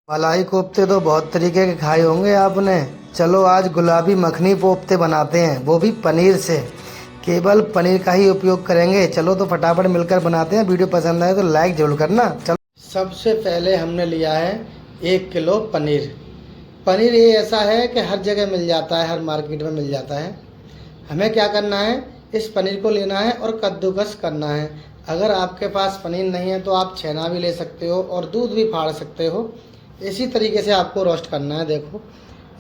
मलाई कोफ्ते तो बहुत तरीके के खाए होंगे आपने। चलो आज गुलाबी मखनी कोफ्ते बनाते हैं, वो भी पनीर से। केवल पनीर का ही उपयोग करेंगे। चलो तो फटाफट मिलकर बनाते हैं। वीडियो पसंद आए तो लाइक जरूर करना। चलो सबसे पहले हमने लिया है 1 किलो पनीर। पनीर ये ऐसा है कि हर जगह मिल जाता है, हर मार्केट में मिल जाता है। हमें क्या करना है, इस पनीर को लेना है और कद्दूकस करना है। अगर आपके पास पनीर नहीं है तो आप छेना भी ले सकते हो और दूध भी फाड़ सकते हो। इसी तरीके से आपको रोस्ट करना है। देखो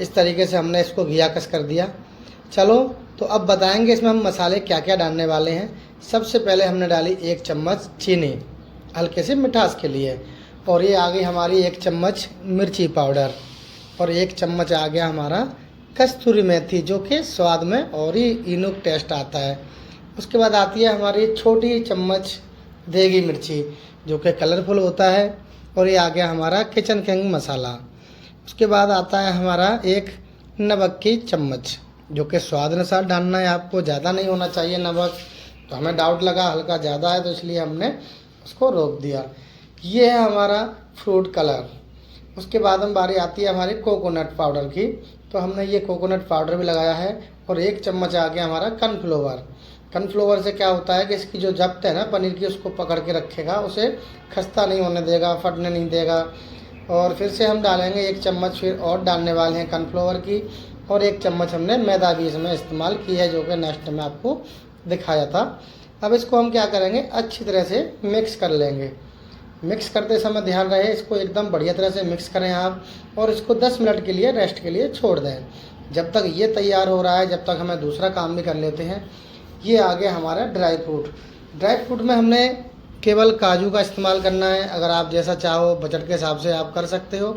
इस तरीके से हमने इसको घिया कस कर दिया। चलो तो अब बताएंगे इसमें हम मसाले क्या क्या डालने वाले हैं। सबसे पहले हमने डाली 1 चम्मच चीनी, हल्के से मिठास के लिए। और ये आ गई हमारी 1 चम्मच मिर्ची पाउडर। और 1 चम्मच आ गया हमारा कस्तूरी मेथी, जो कि स्वाद में और ही यूनिक टेस्ट आता है। उसके बाद आती है हमारी छोटी चम्मच देगी मिर्ची, जो कि कलरफुल होता है। और ये आ गया हमारा किचन किंग मसाला। उसके बाद आता है हमारा 1 नमक की चम्मच, जो कि स्वाद अनुसार डालना है आपको, ज़्यादा नहीं होना चाहिए नमक। तो हमें डाउट लगा हल्का ज़्यादा है, तो इसलिए हमने उसको रोक दिया। ये है हमारा फ्रूट कलर। उसके बाद हम बारी आती है हमारी कोकोनट पाउडर की। तो हमने ये कोकोनट पाउडर भी लगाया है। और 1 चम्मच आ गया हमारा कॉर्नफ्लोवर। कॉर्नफ्लोवर से क्या होता है कि इसकी जो जब्त है ना पनीर की, उसको पकड़ के रखेगा, उसे खस्ता नहीं होने देगा, फटने नहीं देगा। और फिर से हम डालेंगे 1 चम्मच फिर और डालने वाले हैं कॉर्नफ्लोवर की। और 1 चम्मच हमने मैदा भी इसमें इस्तेमाल की है, जो कि नेक्स्ट में आपको दिखाया था। अब इसको हम क्या करेंगे, अच्छी तरह से मिक्स कर लेंगे। मिक्स करते समय ध्यान रहे इसको एकदम बढ़िया तरह से मिक्स करें आप। और इसको 10 मिनट के लिए रेस्ट के लिए छोड़ दें। जब तक ये तैयार हो रहा है, जब तक हमें दूसरा काम भी कर लेते हैं। ये आ गया हमारा ड्राई फ्रूट। ड्राई फ्रूट में हमने केवल काजू का इस्तेमाल करना है। अगर आप जैसा चाहो बजट के हिसाब से आप कर सकते हो,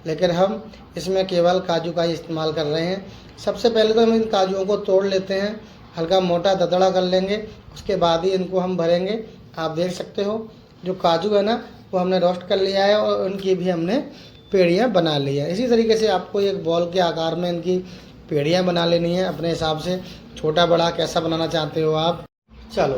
लेकिन हम इसमें केवल काजू का ही इस्तेमाल कर रहे हैं। सबसे पहले तो हम इन काजुओं को तोड़ लेते हैं, हल्का मोटा ददड़ा कर लेंगे। उसके बाद ही इनको हम भरेंगे। आप देख सकते हो जो काजू है ना, वो हमने रोस्ट कर लिया है और उनकी भी हमने पेड़ियाँ बना ली है। इसी तरीके से आपको एक बॉल के आकार में इनकी पेड़ियाँ बना लेनी है अपने हिसाब से, छोटा बड़ा कैसा बनाना चाहते हो आप। चलो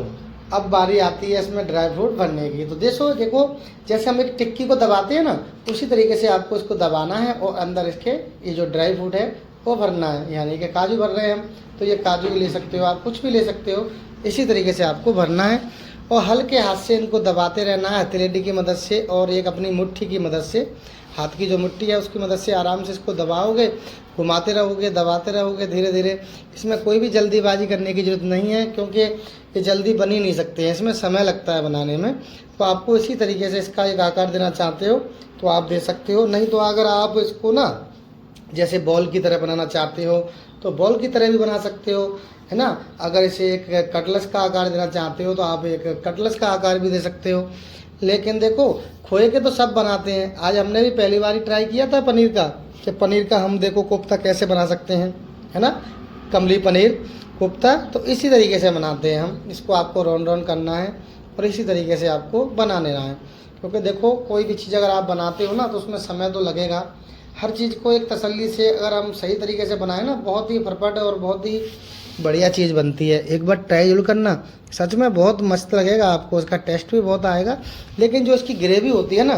अब बारी आती है इसमें ड्राई फ्रूट भरने की। तो देखो जैसे हम एक टिक्की को दबाते हैं ना, उसी तरीके से आपको इसको दबाना है और अंदर इसके ये जो ड्राई फ्रूट है वो भरना है। यानी कि काजू भर रहे हैं हम, तो ये काजू भी ले सकते हो आप, कुछ भी ले सकते हो। इसी तरीके से आपको भरना है और हल्के हाथ से इनको दबाते रहना है, हथेली की मदद से और एक अपनी मुट्ठी की मदद से। हाथ की जो मुट्ठी है उसकी मदद से आराम से इसको दबाओगे, घुमाते रहोगे, दबाते रहोगे धीरे धीरे। इसमें कोई भी जल्दीबाजी करने की ज़रूरत नहीं है, क्योंकि ये जल्दी बन ही नहीं सकते हैं, इसमें समय लगता है बनाने में। तो आपको इसी तरीके से इसका एक आकार देना चाहते हो तो आप दे सकते हो। नहीं तो अगर आप इसको ना जैसे बॉल की तरह बनाना चाहते हो तो बॉल की तरह भी बना सकते हो, है ना। अगर इसे एक कटलस का आकार देना चाहते हो तो आप एक कटलस का आकार भी दे सकते हो। लेकिन देखो खोए के तो सब बनाते हैं, आज हमने भी पहली बार ही ट्राई किया था पनीर का, कि पनीर का हम देखो कोफ्ता कैसे बना सकते हैं, है ना, कमली पनीर कोफ्ता। तो इसी तरीके से बनाते हैं हम। इसको आपको राउंड राउंड करना है और इसी तरीके से आपको बना लेना है। क्योंकि देखो कोई भी चीज़ अगर आप बनाते हो ना तो उसमें समय तो लगेगा। हर चीज़ को एक तसल्ली से अगर हम सही तरीके से बनाएं ना, बहुत ही परफेक्ट और बहुत ही बढ़िया चीज़ बनती है। एक बार ट्राई जरूर करना, सच में बहुत मस्त लगेगा आपको, इसका टेस्ट भी बहुत आएगा। लेकिन जो इसकी ग्रेवी होती है ना,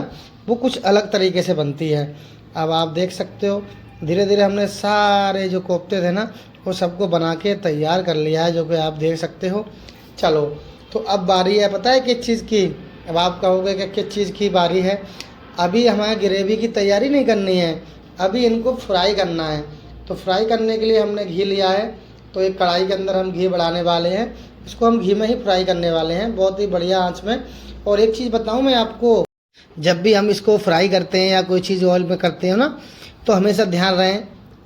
वो कुछ अलग तरीके से बनती है। अब आप देख सकते हो धीरे धीरे हमने सारे जो कोफ्ते थे ना वो सबको बना के तैयार कर लिया है, जो कि आप देख सकते हो। चलो तो अब बारी है पता है किस चीज़ की। अब आप कहोगे कि किस चीज़ की बारी है। अभी हमें ग्रेवी की तैयारी नहीं करनी है, अभी इनको फ्राई करना है। तो फ्राई करने के लिए हमने घी लिया है। तो एक कढ़ाई के अंदर हम घी बढ़ाने वाले हैं, इसको हम घी में ही फ्राई करने वाले हैं, बहुत ही बढ़िया आंच में। और एक चीज़ बताऊं मैं आपको, जब भी हम इसको फ्राई करते हैं या कोई चीज़ ऑयल में करते हो ना, तो हमेशा ध्यान रहें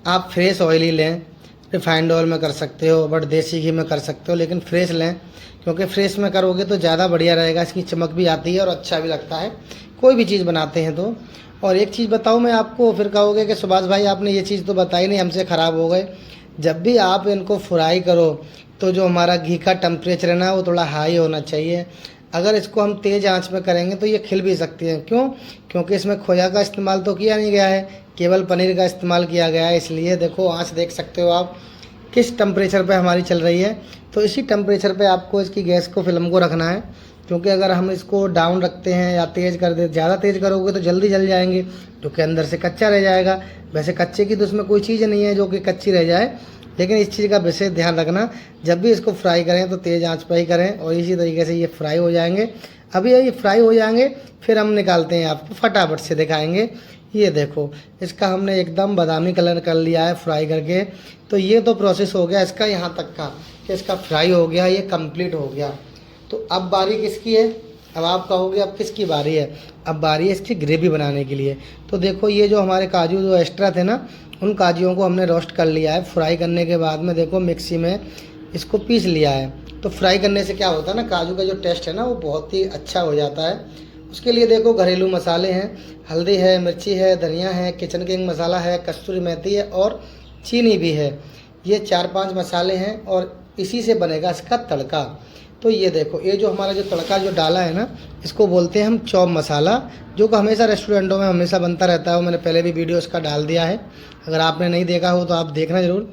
आप फ्रेश ऑयल ही लें। रिफाइंड ऑयल में कर सकते हो, बट देसी घी में कर सकते हो, लेकिन फ्रेश लें। क्योंकि फ्रेश में करोगे तो ज़्यादा बढ़िया रहेगा, इसकी चमक भी आती है और अच्छा भी लगता है कोई भी चीज़ बनाते हैं तो। और एक चीज़ बताऊँ मैं आपको, फिर कहोगे कि सुभाष भाई आपने ये चीज़ तो बताई नहीं, हमसे ख़राब हो गए। जब भी आप इनको फ्राई करो तो जो हमारा घी का टेम्परेचर है ना वो थोड़ा हाई होना चाहिए। अगर इसको हम तेज़ आंच में करेंगे तो ये खिल भी सकती हैं। क्यों? क्योंकि इसमें खोया का इस्तेमाल तो किया नहीं गया है, केवल पनीर का इस्तेमाल किया गया है। इसलिए देखो आंच देख सकते हो आप किस टेम्परेचर पे हमारी चल रही है। तो इसी टेम्परेचर पे आपको इसकी गैस को फिल्म को रखना है। क्योंकि अगर हम इसको डाउन रखते हैं या तेज़ कर दे, ज़्यादा तेज़ करोगे तो जल्दी जल जाएंगे, क्योंकि अंदर से कच्चा रह जाएगा। वैसे कच्चे की तो उसमें कोई चीज़ नहीं है जो कि कच्ची रह जाए, लेकिन इस चीज़ का विशेष ध्यान रखना, जब भी इसको फ्राई करें तो तेज़ आंच पर ही करें, और इसी तरीके से ये फ्राई हो जाएंगे। अभी ये फ्राई हो जाएंगे, फिर हम निकालते हैं, आपको फटाफट से दिखाएंगे। ये देखो, इसका हमने एकदम बादामी कलर कर लिया है फ्राई करके। तो ये तो प्रोसेस हो गया इसका यहाँ तक का कि इसका फ्राई हो गया, ये कंप्लीट हो गया। तो अब बारी किसकी है? अब आप कहोगे अब किसकी बारी है? अब बारी है इसकी ग्रेवी बनाने के लिए। तो देखो, ये जो हमारे काजू जो एक्स्ट्रा थे ना, उन काजुओं को हमने रोस्ट कर लिया है। फ्राई करने के बाद में देखो मिक्सी में इसको पीस लिया है। तो फ्राई करने से क्या होता है ना, काजू का जो टेस्ट है ना वो बहुत ही अच्छा हो जाता है। उसके लिए देखो घरेलू मसाले हैं, हल्दी है, मिर्ची है, धनिया है, किचन किंग मसाला है, कस्तूरी मेथी है और चीनी भी है। ये 4-5 मसाले हैं और इसी से बनेगा इसका तड़का। तो ये देखो, ये जो हमारा जो तड़का जो डाला है ना, इसको बोलते हैं हम चॉप मसाला, जो कि हमेशा रेस्टोरेंटों में हमेशा बनता रहता है। वो मैंने पहले भी वीडियो इसका डाल दिया है, अगर आपने नहीं देखा हो तो आप देखना ज़रूर।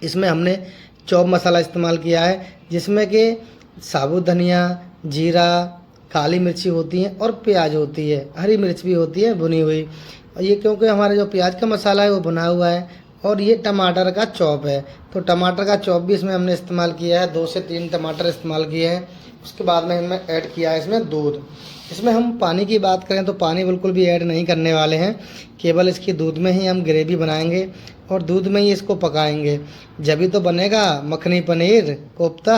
इसमें हमने चॉप मसाला इस्तेमाल किया है, जिसमें कि साबुत धनिया, जीरा, काली मिर्ची होती हैं और प्याज होती है, हरी मिर्च भी होती है भुनी हुई। और ये क्योंकि हमारा जो प्याज का मसाला है वो भुना हुआ है, और ये टमाटर का चॉप है, तो टमाटर का चॉप भी इसमें हमने इस्तेमाल किया है। 2 से 3 टमाटर इस्तेमाल किए हैं। उसके बाद में हमने ऐड किया है इसमें दूध। इसमें हम पानी की बात करें तो पानी बिल्कुल भी ऐड नहीं करने वाले हैं, केवल इसकी दूध में ही हम ग्रेवी बनाएंगे और दूध में ही इसको पकाएंगे, जब ही तो बनेगा मखनी पनीर कोफ्ता।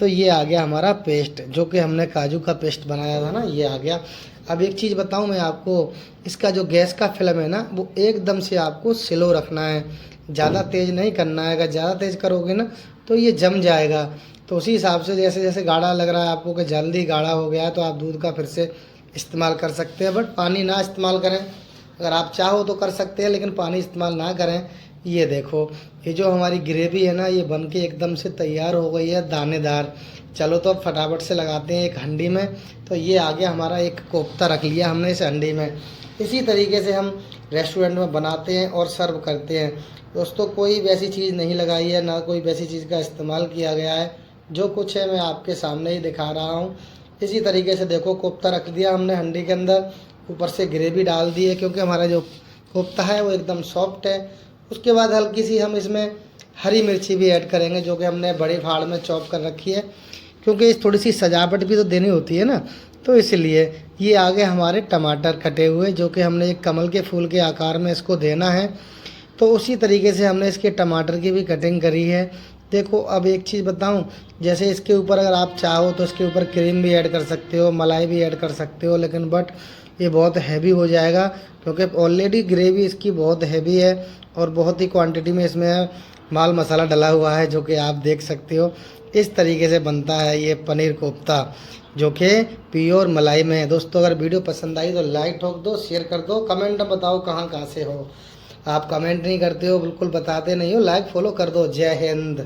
तो ये आ गया हमारा पेस्ट, जो कि हमने काजू का पेस्ट बनाया था ना, ये आ गया। अब एक चीज़ बताऊं मैं आपको, इसका जो गैस का फ्लेम है ना, वो एकदम से आपको स्लो रखना है, ज़्यादा तेज़ नहीं करना है। अगर ज़्यादा तेज़ करोगे ना तो ये जम जाएगा। तो उसी हिसाब से जैसे जैसे गाढ़ा लग रहा है आपको कि जल्दी गाढ़ा हो गया है, तो आप दूध का फिर से इस्तेमाल कर सकते हैं, बट पानी ना इस्तेमाल करें। अगर आप चाहो तो कर सकते हैं, लेकिन पानी इस्तेमाल ना करें। ये देखो, ये जो हमारी ग्रेवी है ना, ये बन के एकदम से तैयार हो गई है, दानेदार। चलो तो अब फटाफट से लगाते हैं एक हंडी में। तो ये आ गया हमारा एक कोफ्ता, रख लिया हमने इस हंडी में। इसी तरीके से हम रेस्टोरेंट में बनाते हैं और सर्व करते हैं दोस्तों। कोई वैसी चीज़ नहीं लगाई है, ना कोई वैसी चीज़ का इस्तेमाल किया गया है। जो कुछ है मैं आपके सामने ही दिखा रहा हूँ। इसी तरीके से देखो, कोफ्ता रख दिया हमने हंडी के अंदर, ऊपर से ग्रेवी डाल दी है, क्योंकि हमारा जो कोफ्ता है वो एकदम सॉफ्ट है। उसके बाद हल्की सी हम इसमें हरी मिर्ची भी ऐड करेंगे, जो कि हमने बड़ी फाड़ में चॉप कर रखी है, क्योंकि थोड़ी सी सजावट भी तो देनी होती है ना। तो इसलिए ये आ गए हमारे टमाटर कटे हुए, जो कि हमने एक कमल के फूल के आकार में इसको देना है। तो उसी तरीके से हमने इसके टमाटर की भी कटिंग करी है। देखो, अब एक चीज़ बताऊं, जैसे इसके ऊपर अगर आप चाहो तो इसके ऊपर क्रीम भी ऐड कर सकते हो, मलाई भी ऐड कर सकते हो, लेकिन बट ये बहुत हैवी हो जाएगा, क्योंकि ऑलरेडी ग्रेवी इसकी बहुत हैवी है और बहुत ही क्वांटिटी में इसमें माल मसाला डला हुआ है, जो कि आप देख सकते हो। इस तरीके से बनता है ये पनीर कोफ्ता, जो कि प्योर मलाई में है। दोस्तों, अगर वीडियो पसंद आई तो लाइक ठोक दो, शेयर कर दो, कमेंट में बताओ कहाँ से हो। आप कमेंट नहीं करते हो, बिल्कुल बताते नहीं हो। लाइक फॉलो कर दो। जय हिंद।